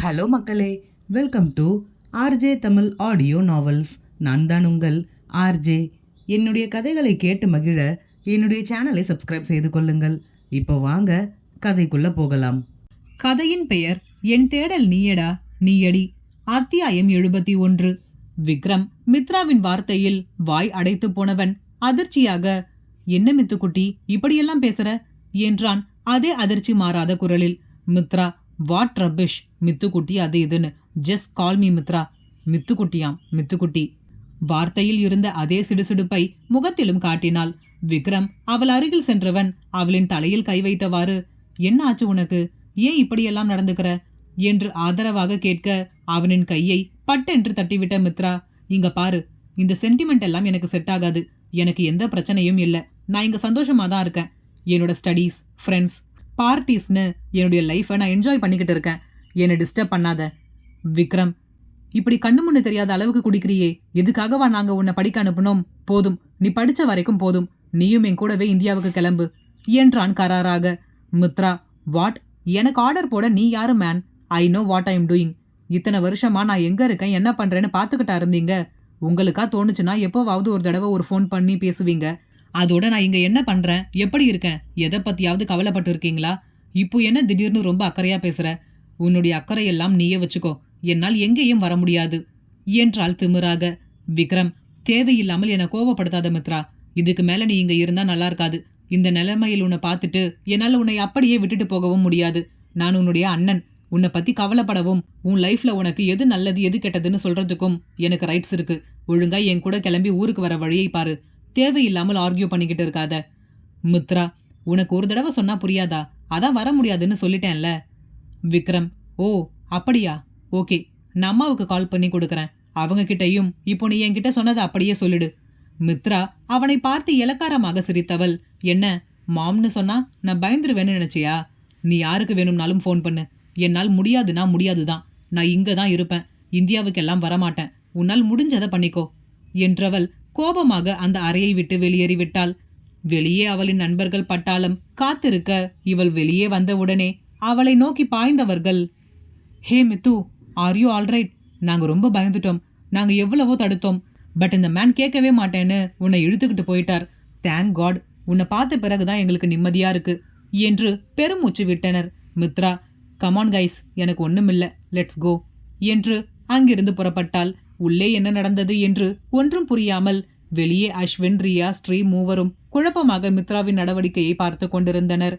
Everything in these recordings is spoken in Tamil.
ஹலோ மக்களே, welcome to RJ Tamil audio novels. நான் தான் உங்கள் ஆர்ஜே. என்னுடைய கதைகளை கேட்டு மகிழ என்னுடைய சேனலை சப்ஸ்கிரைப் செய்து கொள்ளுங்கள். இப்போ வாங்க கதைக்குள்ள போகலாம். கதையின் பெயர் என் தேடல் நீயடா நீயடி. அத்தியாயம் 71. விக்ரம் மித்ராவின் வார்த்தையில் வாய் அடைத்து போனவன் அதிர்ச்சியாக, என்ன மித்துக்குட்டி இப்படியெல்லாம் பேசுற என்றான் அதே அதிர்ச்சி மாறாத குரலில். மித்ரா, வாட் ரபிஷ், மித்துக்குட்டி அது இதுன்னு, ஜஸ்ட் கால் மீ மித்ரா. மித்துக்குட்டியாம், மித்துக்குட்டி. வார்த்தையில் இருந்த அதே சிடுசிடுப்பை முகத்திலும் காட்டினாள். விக்ரம் அவள் அருகில் சென்றவன் அவளின் தலையில் கை வைத்தவாறு, என்ன ஆச்சு உனக்கு, ஏன் இப்படியெல்லாம் நடந்துக்கிற என்று ஆதரவாக கேட்க அவனின் கையை பட்டென்று தட்டிவிட்ட மித்ரா, இங்க பாரு, இந்த சென்டிமெண்ட் எல்லாம் எனக்கு செட் ஆகாது. எனக்கு எந்த பிரச்சனையும் இல்லை. நான் இங்க சந்தோஷமா தான் இருக்கேன். என்னோட ஸ்டடீஸ், ஃப்ரெண்ட்ஸ், பார்ட்டிஸ்னு என்னுடைய லைஃப்பை நான் என்ஜாய் பண்ணிக்கிட்டு இருக்கேன். என்னை டிஸ்டர்ப் பண்ணாத. விக்ரம், இப்படி கண்ணு முன்னு தெரியாத அளவுக்கு குடிக்கிறியே, எதுக்காகவா நாங்கள் உன்னை படிக்க அனுப்பணும்? போதும், நீ படித்த வரைக்கும் போதும். நீயும் என் கூடவே இந்தியாவுக்கு கிளம்பு என்றான் கராராக. மித்ரா, வாட்? எனக்கு ஆர்டர் போட நீ யாரு man? I know what I am doing. இத்தனை வருஷமா நான் எங்க இருக்கேன், என்ன பண்றேன்னு பார்த்துக்கிட்டா இருந்தீங்க. உங்களுக்கா தோணுச்சுன்னா எப்போவாவது ஒரு தடவை ஒரு ஃபோன் பண்ணி பேசுவீங்க. அதோட நான் இங்க என்ன பண்றேன், எப்படி இருக்கேன், எதை பத்தியாவது கவலைப்பட்டு இருக்கீங்களா? இப்போ என்ன திடீர்னு ரொம்ப அக்கறையா பேசுற? உன்னுடைய அக்கறையெல்லாம் நீயே வச்சுக்கோ. என்னால் எங்கேயும் வர முடியாது என்றாள் திமிராக. விக்ரம், தேவையில்லாமல் என்னை கோவப்படுத்தாத மித்ரா. இதுக்கு மேல நீ இங்க இருந்தா நல்லா இருக்காது. இந்த நிலைமையில் உன்னை பார்த்துட்டு என்னால் உன்னை அப்படியே விட்டுட்டு போகவும் முடியாது. நான் உன்னுடைய அண்ணன். உன்னை பத்தி கவலைப்படவும் உன் லைஃப்ல உனக்கு எது நல்லது எது கெட்டதுன்னு சொல்றதுக்கும் எனக்கு ரைட்ஸ் இருக்கு. ஒழுங்கா என் கூட கிளம்பி ஊருக்கு வர வழியை பாரு. தேவையில்லாமல் ஆர்கியூ பண்ணிக்கிட்டு இருக்காத. மித்ரா, உனக்கு ஒரு தடவை சொன்னா புரியாதா? அதான் வர முடியாதுன்னு சொல்லிட்டேன்ல. விக்ரம், ஓ அப்படியா, ஓகே, நான் அம்மாவுக்கு கால் பண்ணி கொடுக்கறேன். அவங்க கிட்டையும் இப்போ நீ என்கிட்ட சொன்னதை அப்படியே சொல்லிடு. மித்ரா அவனை பார்த்து இலக்காரமாக சிரித்தவள், என்ன மாம்னு சொன்னா நான் பயந்துருவேன்னு நினைச்சியா? நீ யாருக்கு வேணும்னாலும் ஃபோன் பண்ணு. என்னால் முடியாதுன்னா முடியாதுதான். நான் இங்க தான் இருப்பேன். இந்தியாவுக்கெல்லாம் வரமாட்டேன். உன்னால் முடிஞ்சதை பண்ணிக்கோ என்றவள் கோபமாக அந்த அறையை விட்டு வெளியேறிவிட்டாள். வெளியே அவளின் நண்பர்கள் பட்டாளம் காத்திருக்க இவள் வெளியே வந்தவுடனே அவளை நோக்கி பாய்ந்தவர்கள், ஹே மித்து, ஆர் யூ ஆல்ரைட்? நாங்க ரொம்ப பயந்துட்டோம். நாங்க எவ்வளவோ தடுத்தோம். பட் இந்த மேன் கேட்கவே மாட்டேன்னு உன்னை இழுத்துக்கிட்டு போயிட்டார். தேங்க் காட், உன்னை பார்த்த பிறகுதான் எங்களுக்கு நிம்மதியா இருக்கு என்று பெருமூச்சு விட்டனர். மித்ரா, கமான் கைஸ், எனக்கு ஒண்ணுமில்ல, லெட்ஸ் கோ என்று அங்கிருந்து புறப்பட்டாள். உள்ளே என்ன நடந்தது என்று ஒன்றும் புரியாமல் வெளியே அஸ்வின், ரியா, ஸ்ரீ மூவரும் குழப்பமாக மித்ராவின் நடவடிக்கையை பார்த்து கொண்டிருந்தனர்.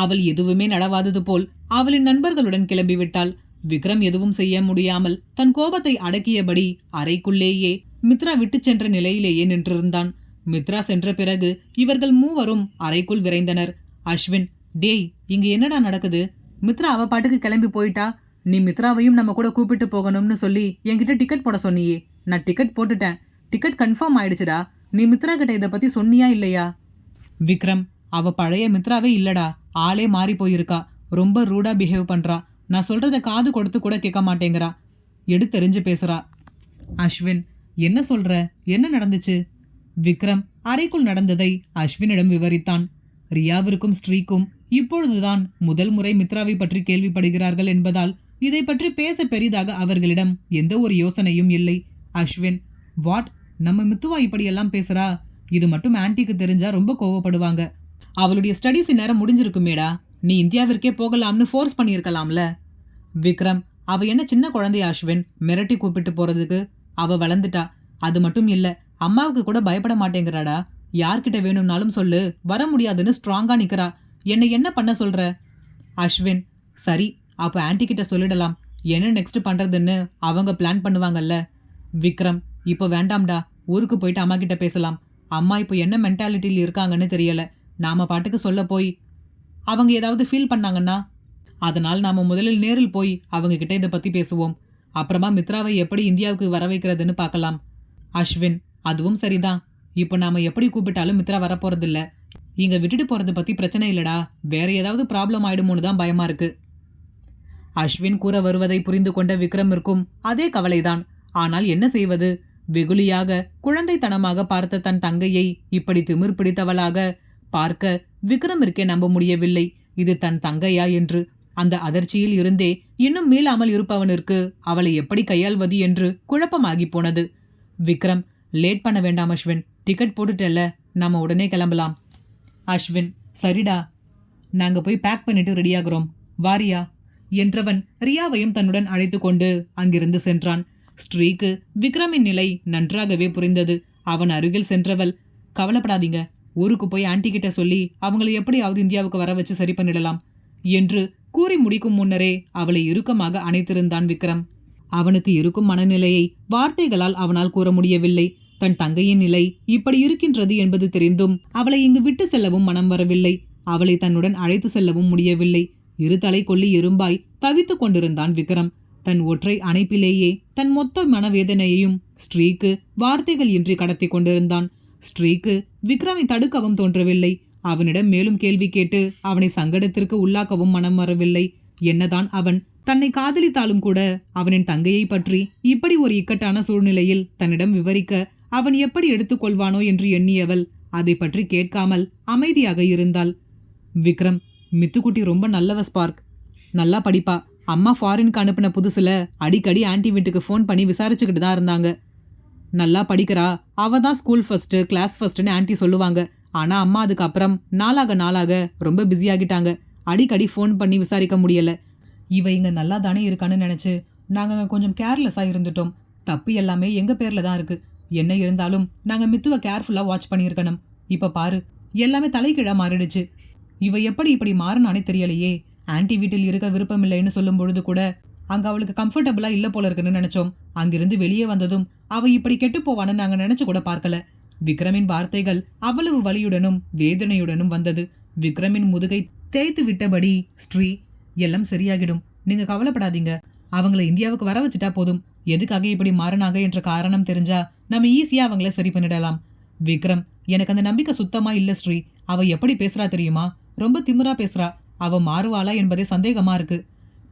அவள் எதுவுமே நடவாதது போல் அவளின் நண்பர்களுடன் கிளம்பிவிட்டாள். விக்ரம் எதுவும் செய்ய முடியாமல் தன் கோபத்தை அடக்கியபடி அறைக்குள்ளேயே மித்ரா விட்டு சென்ற நிலையிலேயே நின்றிருந்தான். மித்ரா சென்ற பிறகு இவர்கள் மூவரும் அறைக்குள் விரைந்தனர். அஸ்வின், டேய், இங்க என்னடா நடக்குது? மித்ரா அவ பாட்டுக்கு கிளம்பி போயிட்டா. நீ மித்ராவையும் நம்ம கூட கூப்பிட்டு போகணும்னு சொல்லி என்கிட்ட டிக்கெட் போட சொன்னியே. நான் டிக்கெட் போட்டுட்டேன். டிக்கெட் கன்ஃபார்ம் ஆயிடுச்சுடா. நீ மித்ரா கிட்ட இதை பத்தி சொன்னியா இல்லையா? விக்ரம், அவ பழைய மித்ராவே இல்லடா. ஆளே மாறி போயிருக்கா. ரொம்ப ரூடா பிஹேவ் பண்றா. நான் சொல்றத காது கொடுத்து கூட கேட்க மாட்டேங்கிறா. எடுத்தெறிஞ்சு பேசுறா. அஸ்வின், என்ன சொல்ற? என்ன நடந்துச்சு? விக்ரம் அறைக்குள் நடந்ததை அஸ்வினிடம் விவரித்தான். ரியாவிற்கும் ஸ்ரீக்கும் இப்பொழுதுதான் முதல் முறை மித்ராவை பற்றி கேள்விப்படுகிறார்கள் என்பதால் இதை பற்றி பேச பெரிதாக அவர்களிடம் எந்த ஒரு யோசனையும் இல்லை. அஸ்வின், வாட், நம்ம மித்துவா இப்படியெல்லாம் பேசுறா? இது மட்டும் ஆன்டிக்கு தெரிஞ்சா ரொம்ப கோவப்படுவாங்க. அவளுடைய ஸ்டடீஸ் நேரம் முடிஞ்சிருக்குமேடா. நீ இந்தியாவிற்கே போகலாம்னு ஃபோர்ஸ் பண்ணியிருக்கலாம்ல. விக்ரம், அவ என்ன சின்ன குழந்தைய அஸ்வின், மிரட்டி கூப்பிட்டு போறதுக்கு? அவ வளர்ந்துட்டா. அது மட்டும் இல்ல, அம்மாவுக்கு கூட பயப்பட மாட்டேங்கிறாடா. யார்கிட்ட வேணும்னாலும் சொல்லு, வர முடியாதுன்னு ஸ்ட்ராங்கா நிக்கிறா. என்னை என்ன பண்ண சொல்ற? அஸ்வின், சரி, அப்ப ஆன்டி கிட்ட சொல்லிடலாம். என்ன நெக்ஸ்ட் பண்றதுன்னு அவங்க பிளான் பண்ணுவாங்கல்ல. விக்ரம், இப்போ வேண்டாம்டா. ஊருக்கு போயிட்டு அம்மா கிட்ட பேசலாம். அம்மா இப்போ என்ன மென்டாலிட்டியில் இருக்காங்கன்னு தெரியல. நாம பாட்டுக்கு சொல்ல போய் அவங்க ஏதாவது ஃபீல் பண்ணாங்கன்னா, அதனால் நாம முதலில் நேரில் போய் அவங்க கிட்ட இதை பத்தி பேசுவோம். அப்புறமா மித்ராவை எப்படி இந்தியாவுக்கு வர வைக்கிறதுன்னு பார்க்கலாம். அஸ்வின், அதுவும் சரிதான். இப்போ நாம எப்படி கூப்பிட்டாலும் மித்ரா வரப்போறதில்ல. இங்க விட்டுட்டு போறது பத்தி பிரச்சனை இல்லடா. வேற ஏதாவது ப்ராப்ளம் ஆயிடுமோன்னு தான் பயமா இருக்கு. அஸ்வின் கூற வருவதை புரிந்து கொண்ட விக்ரமிற்கும் அதே கவலைதான். ஆனால் என்ன செய்வது? வெகுளியாக குழந்தைத்தனமாக பார்த்த தன் தங்கையை இப்படி திமிர் பிடித்தவளாக பார்க்க விக்ரமிற்கே நம்ப முடியவில்லை. இது தன் தங்கையா என்று. அந்த அதிர்ச்சியில் இருந்தே இன்னும் மீளாமல் இருப்பவனிற்கு அவளை எப்படி கையாள்வது என்று குழப்பமாகி போனது. விக்ரம், லேட் பண்ண வேண்டாம் அஸ்வின், டிக்கெட் போட்டுட்டல்ல, நாம உடனே கிளம்பலாம். அஸ்வின், சரிடா, நாங்க போய் பேக் பண்ணிட்டு ரெடியாகிறோம், வாரியா என்றவன் ரியாவையும் தன்னுடன் அழைத்து கொண்டு அங்கிருந்து சென்றான். ஸ்ரீக்கு விக்ரமின் நிலை நன்றாகவே புரிந்தது. அவன் அருகில் சென்றவள், கவலைப்படாதீங்க, ஊருக்கு போய் ஆன்டி கிட்ட சொல்லி அவங்களை எப்படியாவது இந்தியாவுக்கு வர வச்சு சரி பண்ணிடலாம் என்று கூறி முடிக்கும் முன்னரே அவளை இறுக்கமாக அணைத்திருந்தான் விக்ரம். அவனுக்கு இருக்கும் மனநிலையை வார்த்தைகளால் அவனால் கூற முடியவில்லை. தன் தங்கையின் நிலை இப்படி இருக்கின்றது என்பது தெரிந்தும் அவளை இங்கு விட்டு செல்லவும் மனம் வரவில்லை. அவளை தன்னுடன் அழைத்து செல்லவும் முடியவில்லை. இரு தலை கொள்ளி எறும்பாய் தவித்துக் கொண்டிருந்தான் விக்ரம். தன் ஒற்றை அணைப்பிலேயே தன் மொத்த மனவேதனையையும் ஸ்ரீக்கு வார்த்தைகள் இன்றி கடத்தி கொண்டிருந்தான். ஸ்ரீக்கு விக்ரமை தடுக்கவும் தோன்றவில்லை. அவனிடம் மேலும் கேள்வி கேட்டு அவனை சங்கடத்திற்கு உள்ளாக்கவும் மனம் வரவில்லை. என்னதான் அவன் தன்னை காதலித்தாலும் கூட அவனின் தங்கையை பற்றி இப்படி ஒரு இக்கட்டான சூழ்நிலையில் தன்னிடம் விவரிக்க அவன் எப்படி எடுத்துக்கொள்வானோ என்று எண்ணியவள் அதை பற்றி கேட்காமல் அமைதியாக இருந்தாள். விக்ரம், மித்துக்குட்டி ரொம்ப நல்லவ ஸ்பார்க், நல்லா படிப்பா. அம்மா ஃபாரினுக்கு அனுப்பின புதுசுல அடிக்கடி ஆன்டி வீட்டுக்கு ஃபோன் பண்ணி விசாரிச்சுக்கிட்டு தான் இருந்தாங்க. நல்லா படிக்கிறா, அவ தான் ஸ்கூல் ஃபர்ஸ்ட், கிளாஸ் ஃபர்ஸ்ட்னு ஆன்டி சொல்லுவாங்க. ஆனா அம்மா அதுக்கப்புறம் நாளாக ரொம்ப பிஸியாகிட்டாங்க. அடிக்கடி ஃபோன் பண்ணி விசாரிக்க முடியல. இவ இங்க நல்லா தானே இருக்கான்னு நினைச்சு நாங்க கொஞ்சம் கேர்லெஸ்ஸா இருந்துட்டோம். தப்பு எல்லாமே எங்க பேர்ல தான் இருக்கு. என்ன இருந்தாலும் நாங்க மித்துவ கேர்ஃபுல்லா வாட்ச் பண்ணியிருக்கணும். இப்ப பாரு, எல்லாமே தலைகீழா மாறிடுச்சு. இவ எப்படி இப்படி மாறினானே தெரியலையே. ஆன்டி வீட்டில் இருக்க விருப்பம் இல்லைன்னு சொல்லும் பொழுது கூட அங்க அவளுக்கு கம்ஃபர்டபுளா இல்ல போல இருக்குன்னு நினைச்சோம். அங்கிருந்து வெளியே வந்ததும் அவ இப்படி கெட்டு போவான்னு நாங்க நினைச்சு கூட பார்க்கல. விக்ரமின் வார்த்தைகள் அவ்வளவு வலியுடனும் வேதனையுடனும் வந்தது. விக்ரமின் முதுகை தேய்த்து விட்டபடி, ஸ்ரீ, எல்லாம் சரியாகிடும், நீங்க கவலைப்படாதீங்க. அவங்கள இந்தியாவுக்கு வர வச்சுட்டா போதும். எதுக்காக இப்படி மாறினாங்க என்ற காரணம் தெரிஞ்சா நம்ம ஈஸியா அவங்கள சரி பண்ணிடலாம். விக்ரம், எனக்கு அந்த நம்பிக்கை சுத்தமா இல்ல ஸ்ரீ. அவ எப்படி பேசுறா தெரியுமா? ரொம்ப திமிரா பேசுறா. அவ மாறுவாளா என்பதே சந்தேகமா இருக்கு.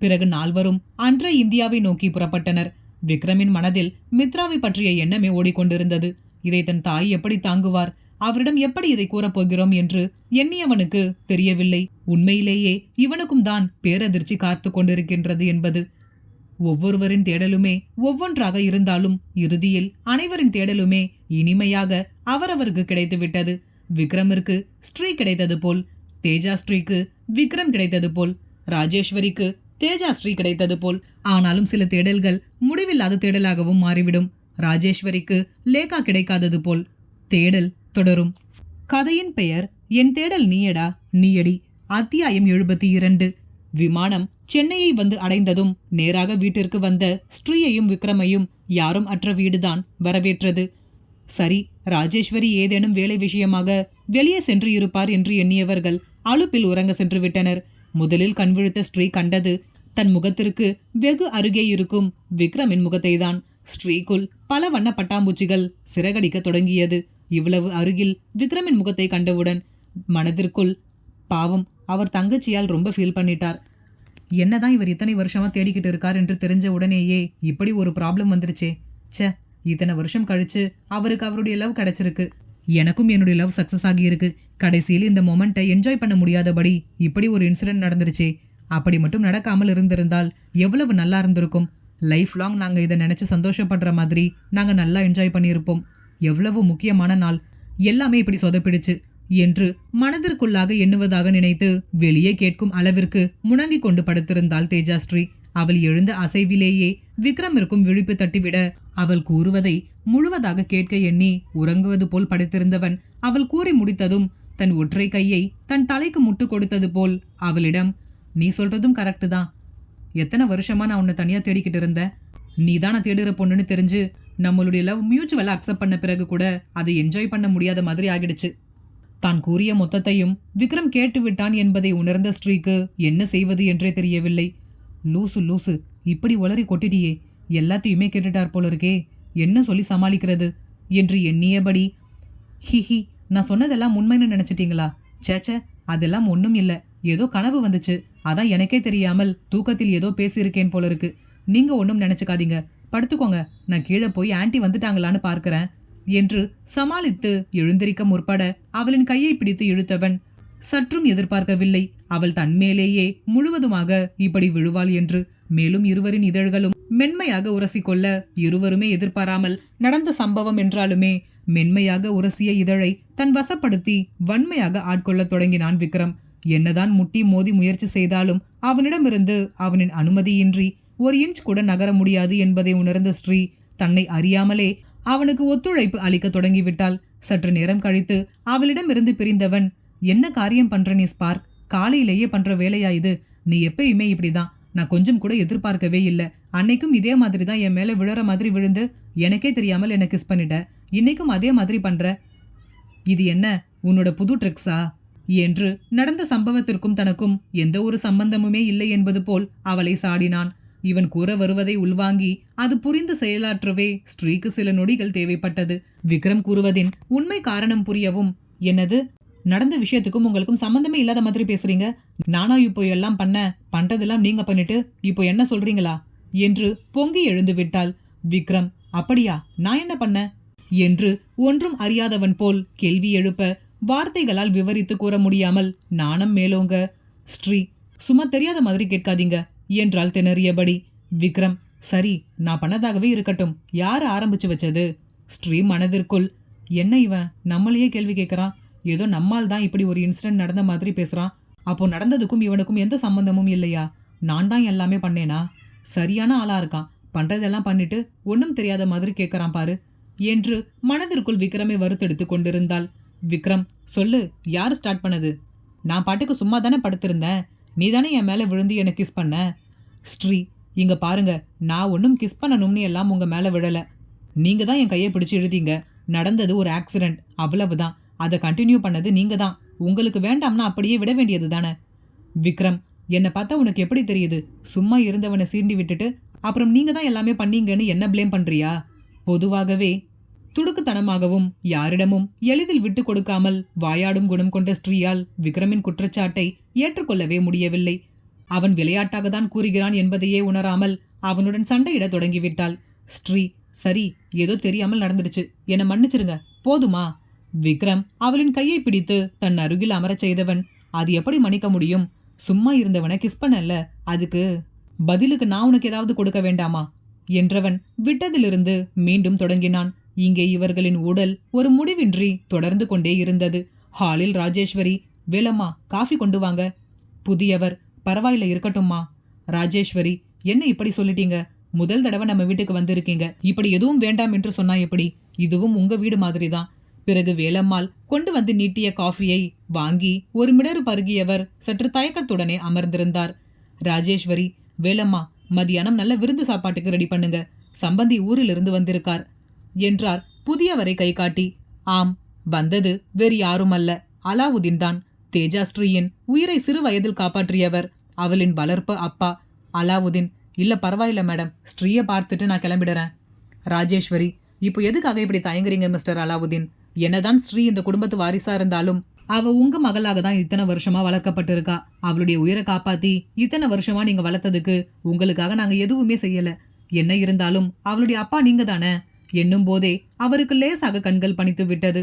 பிறகு நால்வரும் அன்றே இந்தியாவை நோக்கி புறப்பட்டனர். விக்ரமின் மனதில் மித்ராவை பற்றிய எண்ணமே ஓடிக்கொண்டிருந்தது. இதை தன் தாய் எப்படி தாங்குவார்? அவரிடம் எப்படி இதை கூறப்போகிறோம் என்று எண்ணியவனுக்கு தெரியவில்லை. உண்மையிலேயே இவனுக்கும் தான் பேரதிர்ச்சி காத்து கொண்டிருக்கின்றது என்பது. ஒவ்வொருவரின் தேடலுமே ஒவ்வொன்றாக இருந்தாலும் இறுதியில் அனைவரின் தேடலுமே இனிமையாக அவரவருக்கு கிடைத்துவிட்டது. விக்ரமிற்கு ஸ்ரீ கிடைத்தது போல், தேஜா ஸ்ரீக்கு விக்ரம் கிடைத்தது போல், ராஜேஸ்வரிக்கு தேஜா ஸ்ரீ கிடைத்தது போல். ஆனாலும் சில தேடல்கள் முடிவில்லாத தேடலாகவும் மாறிவிடும். ராஜேஸ்வரிக்கு லேகா கிடைக்காதது போல். தேடல் தொடரும். கதையின் பெயர் என் தேடல் நீயடா நீயடி. அத்தியாயம் 72. விமானம் சென்னையை வந்து அடைந்ததும் நேராக வீட்டிற்கு வந்த ஸ்ரீயையும் விக்ரமையும் யாரும் அற்ற வீடுதான் வரவேற்றது. சரி, ராஜேஸ்வரி ஏதேனும் வேலை விஷயமாக வெளியே சென்று இருப்பார் என்று எண்ணியவர்கள் அலுப்பில் உறங்க சென்று விட்டனர். முதலில் கண்விழித்த ஸ்ரீ கண்டது தன் முகத்திற்கு வெகு அருகே இருக்கும் விக்ரமின் முகத்தை தான். ஸ்ரீக்குள் பல வண்ண பட்டாம்பூச்சிகள் சிறகடிக்க தொடங்கியது. இவ்வளவு அருகில் விக்ரமின் முகத்தை கண்டவுடன் மனதிற்குள், பாவம், அவர் தங்கச்சியால் ரொம்ப ஃபீல் பண்ணிட்டார். என்னதான் இவர் இத்தனை வருஷமா தேடிக்கிட்டு இருக்கார் என்று தெரிஞ்ச உடனேயே இப்படி ஒரு ப்ராப்ளம் வந்துருச்சே. ச்சே, இத்தனை வருஷம் கழிச்சு அவருக்கு அவருடைய லவ் கிடைச்சிருக்கு. எனக்கும் என்னுடைய லவ் சக்சஸ் ஆகியிருக்கு. கடைசியில் இந்த மொமெண்ட்டை என்ஜாய் பண்ண முடியாதபடி இப்படி ஒரு இன்சிடென்ட் நடந்துருச்சே. அப்படி மட்டும் நடக்காமல் இருந்திருந்தால் எவ்வளவு நல்லா இருந்திருக்கும். லைஃப் லாங் நாங்கள் இதை நினச்சி சந்தோஷப்படுற மாதிரி நாங்கள் நல்லா என்ஜாய் பண்ணியிருப்போம். எவ்வளவு முக்கியமான நாள், எல்லாமே இப்படி சொதப்பிடுச்சு என்று மனதிற்குள்ளாக எண்ணுவதாக நினைத்து வெளியே கேட்கும் அளவிற்கு முணங்கிக் கொண்டு படுத்திருந்தாள் தேஜாஸ்ரீ. அவள் எழுந்த அசைவிலேயே விக்ரமிற்கும் விழிப்பு தட்டிவிட அவள் கூறுவதை முழுவதாக கேட்க எண்ணி உறங்குவது போல் படுத்திருந்தவன் அவள் கூறி முடித்ததும் தன் ஒற்றை கையை தன் தலைக்கு முட்டு கொடுத்தது போல் அவளிடம், நீ சொல்றதும் கரெக்டு தான். எத்தனை வருஷமா நான் உன்னை தனியா தேடிக்கிட்டு இருந்தேன். நீ தான் நான் தேடுற பொண்ணுன்னு தெரிஞ்சு நம்மளுடைய லவ் மியூச்சுவலா அக்செப்ட் பண்ண பிறகு கூட அதை என்ஜாய் பண்ண முடியாத மாதிரி ஆகிடுச்சு. தான் கூறிய மொத்தத்தையும் விக்ரம் கேட்டு விட்டான் என்பதை உணர்ந்த ஸ்ரீக்கு என்ன செய்வது என்றே தெரியவில்லை. லூசு லூசு, இப்படி உளறி கொட்டிட்டியே, எல்லாத்தையுமே கேட்டுட்டார் போல இருக்கே, என்ன சொல்லி சமாளிக்கிறது என்று எண்ணியபடி, ஹிஹி, நான் சொன்னதெல்லாம் உண்மைன்னு நினைச்சிட்டீங்களா? சேச்சே, அதெல்லாம் ஒன்றும் இல்லை, ஏதோ கனவு வந்துச்சு, அதான் எனக்கே தெரியாமல் தூக்கத்தில் ஏதோ பேசியிருக்கேன் போல இருக்கு. நீங்க ஒன்றும் நினைச்சுக்காதீங்க, படுத்துக்கோங்க, நான் கீழே போய் ஆன்ட்டி வந்துட்டாங்களான்னு பார்க்கிறேன் என்று சமாளித்து எழுந்திருக்க முற்பட அவளின் கையை பிடித்து இழுத்தவன் சற்றும் எதிர்பார்க்கவில்லை. அவள் தன்மேலேயே முழுவதுமாக இப்படி விழுவாள் என்று. மேலும் இருவரின் இதழ்களும் மென்மையாக உரசிக்கொள்ள இருவருமே எதிர்பாராமல் நடந்த சம்பவம் என்றாலுமே மென்மையாக உரசிய இதழை தன் வசப்படுத்தி வன்மையாக ஆட்கொள்ளத் தொடங்கினான் விக்ரம். என்னதான் முட்டி மோதி முயற்சி செய்தாலும் அவனிடமிருந்து அவனின் அனுமதியின்றி ஒரு இன்ச் கூட நகர முடியாது என்பதை உணர்ந்த ஸ்ரீ தன்னை அறியாமலே அவனுக்கு ஒத்துழைப்பு அளிக்க தொடங்கிவிட்டாள். சற்று நேரம் கழித்து அவளிடமிருந்து பிரிந்தவன், என்ன காரியம் பண்ற நீ ஸ்பார்க்? காலையிலேயே பண்ற வேலையா இது? நீ எப்பயுமே இப்படிதான். நான் கொஞ்சம் கூட எதிர்பார்க்கவே இல்லை. அன்னைக்கும் இதே மாதிரி தான் என் மேல விழுற மாதிரி விழுந்து எனக்கே தெரியாமல் என்ன கிஸ் பண்ணிட்ட. இன்னைக்கும் அதே மாதிரி பண்ற. இது என்ன உன்னோட புது ட்ரிக்ஸா என்று நடந்த சம்பவத்திற்கும் தனக்கும் எந்த ஒரு சம்பந்தமுமே இல்லை என்பது போல் அவளை சாடினான். இவன் கூற வருவதை உள்வாங்கி அது புரிந்து செயலாற்றவே ஸ்ரீக்கு சில நொடிகள் தேவைப்பட்டது. விக்ரம் கூறுவதின் உண்மை காரணம் புரியவும், என்னது நடந்த விஷயத்துக்கும் உங்களுக்கும் சம்பந்தமே இல்லாத மாதிரி பேசுறீங்க? நானா இப்போ எல்லாம் பண்றதெல்லாம் நீங்க பண்ணிட்டு இப்போ என்ன சொல்றீங்களா என்று பொங்கி எழுந்து விட்டாள். விக்ரம், அப்படியா, நான் என்ன பண்ண என்று ஒன்றும் அறியாதவன் போல் கேள்வி எழுப்ப வார்த்தைகளால் விவரித்து கூற முடியாமல் நாணம் மேலோங்க. ஸ்ரீ, சும்மா தெரியாத மாதிரி கேட்காதீங்க என்றால் திணறியபடி. விக்ரம், சரி, நான் பண்ணதாகவே இருக்கட்டும். யார் ஆரம்பிச்சு வச்சது? ஸ்ரீ மனதிற்குள், என்ன இவன் நம்மளையே கேள்வி கேட்கறான்? ஏதோ நம்மால் தான் இப்படி ஒரு இன்சிடென்ட் நடந்த மாதிரி பேசுறான். அப்போ நடந்ததுக்கும் இவனுக்கும் எந்த சம்பந்தமும் இல்லையா? நான் தான் எல்லாமே பண்ணேனா? சரியான ஆளா இருக்கான். பண்றதெல்லாம் பண்ணிட்டு ஒன்றும் தெரியாத மாதிரி கேட்கறான் பாரு என்று மனதிற்குள் விக்ரமை வறுத்தெடுத்து கொண்டிருந்தாள். விக்ரம், சொல்லு, யார் ஸ்டார்ட் பண்ணது? நான் பாட்டுக்கு சும்மா தானே படுத்திருந்தேன். நீ தானே என் மேலே விழுந்து என்னை கிஸ் பண்ண. ஸ்ரீ, இங்க பாருங்க, நான் ஒன்றும் கிஸ் பண்ணணும்னு எல்லாம் உங்க மேலே விழலை. நீங்க தான் என் கையை பிடிச்சி எழுதிங்க. நடந்தது ஒரு ஆக்சிடென்ட், அவ்வளவுதான். அதை கண்டினியூ பண்ணது நீங்க தான். உங்களுக்கு வேண்டாம்னா அப்படியே விட வேண்டியது தானே. விக்ரம், என்னை பார்த்தா உனக்கு எப்படி தெரியுது? சும்மா இருந்தவனை சீண்டி விட்டுட்டு அப்புறம் நீங்க தான் எல்லாமே பண்ணீங்கன்னு என்ன ப்ளேம் பண்றியா? பொதுவாகவே துடுக்குத்தனமாகவும் யாரிடமும் எளிதில் விட்டு கொடுக்காமல் வாயாடும் குணம் கொண்ட ஸ்ரீயால் விக்ரமின் குற்றச்சாட்டை ஏற்றுக்கொள்ளவே முடியவில்லை. அவன் விளையாட்டாக தான் கூறுகிறான் என்பதையே உணராமல் அவனுடன் சண்டையிட தொடங்கிவிட்டாள். ஸ்ரீ, சரி, ஏதோ தெரியாமல் நடந்துடுச்சு, என்னை மன்னிச்சிருங்க, போதுமா? விக்ரம் அவளின் கையை பிடித்து தன் அருகில் அமரச் செய்தவன், அது எப்படி மன்னிக்க முடியும்? சும்மா இருந்தவனை கிஸ் பண்ணல, அதுக்கு பதிலுக்கு நான் உனக்கு ஏதாவது கொடுக்க வேண்டாமா என்றவன் விட்டதிலிருந்து மீண்டும் தொடங்கினான். இங்கே இவர்களின் உடல் ஒரு முடிவின்றி தொடர்ந்து கொண்டே இருந்தது. ஹாலில் ராஜேஸ்வரி, வேலம்மா, காஃபி கொண்டு வாங்க. புதியவர், பரவாயில்ல, இருக்கட்டும்மா. ராஜேஸ்வரி, என்ன இப்படி சொல்லிட்டீங்க? முதல் தடவை நம்ம வீட்டுக்கு வந்திருக்கீங்க, இப்படி எதுவும் வேண்டாம் என்று சொன்னா எப்படி? இதுவும் உங்க வீடு மாதிரி தான். பிறகு வேலம்மாள் கொண்டு வந்து நீட்டிய காஃபியை வாங்கி ஒரு மிடறு பருகியவர் சற்று தயக்கத்துடனே அமர்ந்திருந்தார். ராஜேஸ்வரி, வேலம்மா, மதியானம் நல்ல விருந்து சாப்பாட்டுக்கு ரெடி பண்ணுங்க. சம்பந்தி ஊரிலிருந்து வந்திருக்கார் என்றார் புதியவரை கை காட்டி. ஆம், வந்தது வேறு யாரும் அல்ல, அலாவுதீன் தான். தேஜாஸ்ரீயின் உயிரை சிறு வயதில் காப்பாற்றியவர், அவளின் வளர்ப்பு அப்பா அலாவுதீன். இல்ல பரவாயில்ல மேடம், ஸ்ரீயை பார்த்துட்டு நான் கிளம்பிடுறேன். ராஜேஸ்வரி, இப்போ எதுக்காக இப்படி தயங்குறீங்க மிஸ்டர் அலாவுதீன்? என்னதான் ஸ்ரீ இந்த குடும்பத்து வாரிசா இருந்தாலும் அவ உங்க மகளாக தான் இத்தனை வருஷமா வளர்க்கப்பட்டிருக்கா. அவளுடைய உயிரை காப்பாத்தி இத்தனை வருஷமா நீங்க வளர்த்ததுக்கு உங்களுக்காக நாங்க எதுவுமே செய்யல. என்ன இருந்தாலும் அவளுடைய அப்பா நீங்க தானே என்னும் போதே அவருக்கு லேசாக கண்கள் பணித்து விட்டது.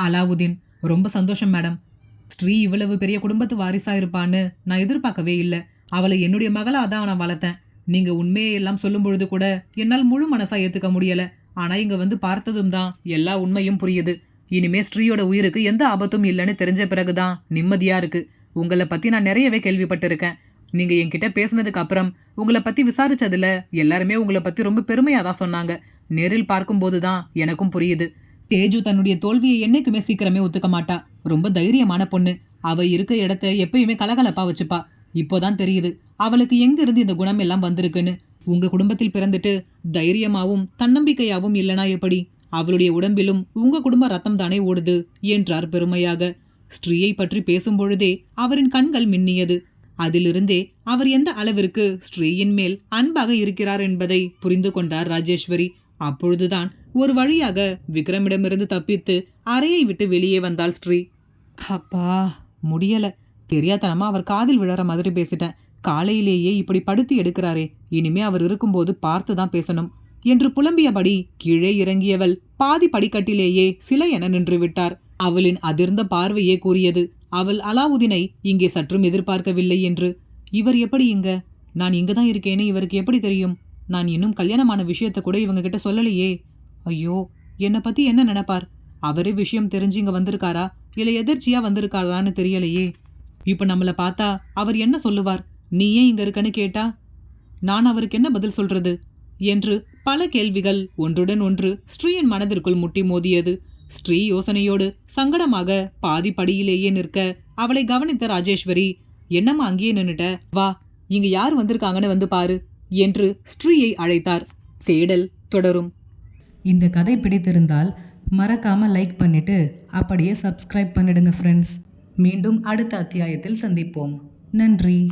அலாவுதீன், ரொம்ப சந்தோஷம் மேடம். ஸ்ரீ இவ்வளவு பெரிய குடும்பத்து வாரிசா இருப்பான்னு நான் எதிர்பார்க்கவே இல்லை. அவளை என்னுடைய மகளா தான் நான் வளர்த்தேன். நீங்க உண்மையை எல்லாம் சொல்லும் பொழுது கூட என்னால் முழு மனசா ஏத்துக்க முடியல. ஆனா இங்க வந்து பார்த்ததும் தான் எல்லா உண்மையும் புரியுது. இனிமே ஸ்ரீயோட உயிருக்கு எந்த ஆபத்தும் இல்லைன்னு தெரிஞ்ச பிறகுதான் நிம்மதியா இருக்கு. உங்களை பத்தி நான் நிறையவே கேள்விப்பட்டிருக்கேன். நீங்க என்கிட்ட பேசினதுக்கு அப்புறம் உங்களை பத்தி விசாரிச்சதுல எல்லாருமே உங்களை பத்தி ரொம்ப பெருமையா தான் சொன்னாங்க. நேரில் பார்க்கும்போது தான் எனக்கும் புரியுது. தேஜு தன்னுடைய தோல்வியை என்னைக்குமே சீக்கிரமே ஒத்துக்க மாட்டா. ரொம்ப தைரியமான பொண்ணு. அவ இருக்க இடத்த எப்பயுமே கலகலப்பா வச்சுப்பா. இப்போதான் தெரியுது அவளுக்கு எங்க இருந்து இந்த குணம் எல்லாம் வந்திருக்குன்னு. உங்க குடும்பத்தில் பிறந்துட்டு தைரியமாவும் தன்னம்பிக்கையாவும் இல்லனா எப்படி? அவளுடைய உடம்பிலும் உங்க குடும்ப ரத்தம் தானே ஓடுது என்றார் பெருமையாக. ஸ்ரீயை பற்றி பேசும் பொழுதே அவரின் கண்கள் மின்னியது. அதிலிருந்தே அவர் எந்த அளவிற்கு ஸ்ரீயின் மேல் அன்பாக இருக்கிறார் என்பதை புரிந்து கொண்டார் ராஜேஸ்வரி. அப்பொழுதுதான் ஒரு வழியாக விக்ரமிடமிருந்து தப்பித்து அறையை விட்டு வெளியே வந்தாள் ஸ்ரீ. அப்பா, முடியல. தெரியாதனமா அவர் காதில் விழற மாதிரி பேசிட்டேன். காலையிலேயே இப்படி படுத்து எடுக்கிறாரே, இனிமே அவர் இருக்கும்போது பார்த்து தான் பேசணும் என்று புலம்பியபடி கீழே இறங்கியவள் பாதி படிக்கட்டிலேயே சிலை என நின்று விட்டார். அவளின் அதிர்ந்த பார்வையே கூறியது, அவள் அலாவுதீனை இங்கே சற்றும் எதிர்பார்க்கவில்லை என்று. இவர் எப்படி இங்க? நான் இங்கதான் இருக்கேன்னு இவருக்கு எப்படி தெரியும்? நான் இன்னும் கல்யாணமான விஷயத்த கூட இவங்க கிட்ட சொல்லலையே. ஐயோ, என்னை பத்தி என்ன நினைப்பார்? அவரே விஷயம் தெரிஞ்சு இங்க வந்திருக்காரா இல்லை எதிர்ச்சியா வந்திருக்காரான்னு தெரியலையே. இப்ப நம்மள பார்த்தா அவர் என்ன சொல்லுவார்? நீ ஏன் இங்க இருக்கன்னு கேட்டா நான் அவருக்கு என்ன பதில் சொல்றது என்று பல கேள்விகள் ஒன்றுடன் ஒன்று ஸ்ரீயின் மனதிற்குள் முட்டி மோதியது. ஸ்ரீ யோசனையோடு சங்கடமாக பாதி படியிலேயே நிற்க அவளை கவனித்த ராஜேஸ்வரி, என்னம்மா அங்கேயே நின்னுட்ட, வா, இங்க யார் வந்திருக்காங்கன்னு வந்து பாரு என்று ஸ்ரீயை அழைத்தார். தேடல் தொடரும். இந்த கதை பிடித்திருந்தால் மறக்காம லைக் பண்ணிட்டு அப்படியே சப்ஸ்கிரைப் பண்ணிடுங்க ஃப்ரெண்ட்ஸ். மீண்டும் அடுத்த அத்தியாயத்தில் சந்திப்போம். நன்றி.